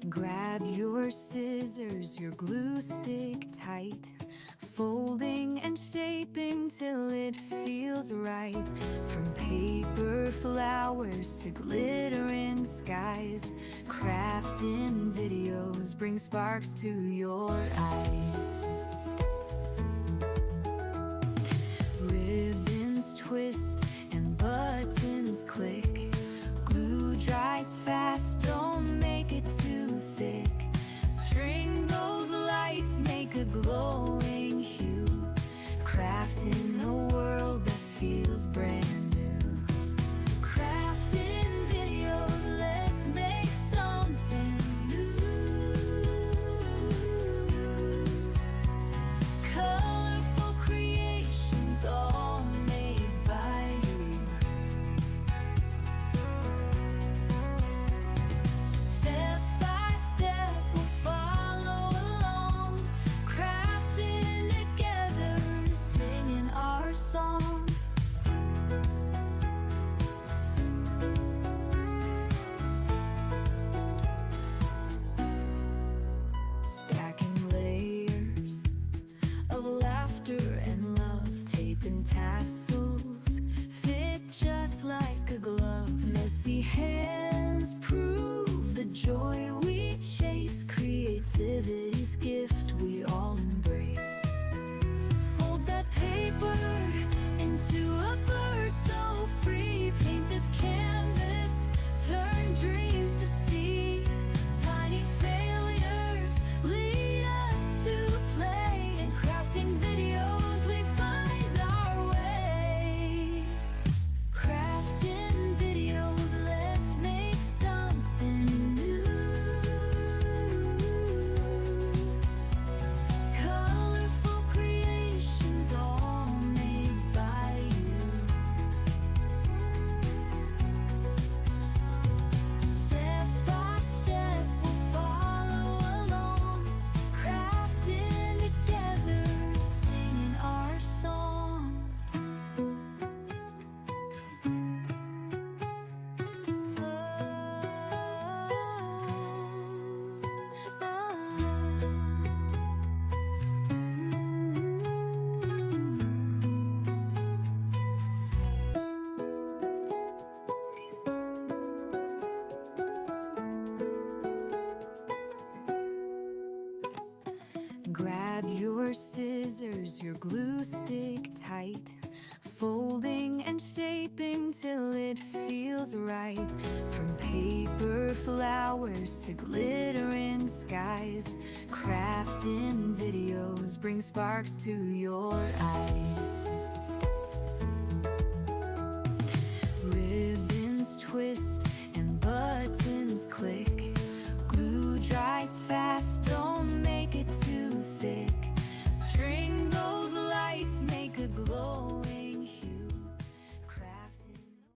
Grab your scissors, your glue stick tight, folding and shaping till it feels right. From paper flowers to glittering skies, crafting videos bring sparks to your eyes. Ribbons twist and buttons click, glue dries fast, don't make it too thick. String those lights, make a glowing hue, crafting a world that feels brand new. Crafting videos, let's make something new. Colorful creations, all made by you. Step by step, we'll follow along, crafting together, singing our song. Stacking layers of laughter and love, taping tassels fit just like a glove. Messy hands prove the joy we chase, creativity's gift we all embrace. Fold that paper into a bird so free, paint this canvas, turn dreams to sea. Tiny failures lead us to play, and crafting videos we find our way. Crafting videos, let's make something new. Colorful creations, all made by you. Step by step, we'll follow along, crafting together, singing our song. Grab your scissors, your glue stick tight, folding and shaping till it feels right. From paper flowers to glittering skies, crafting videos bring sparks to your eyes.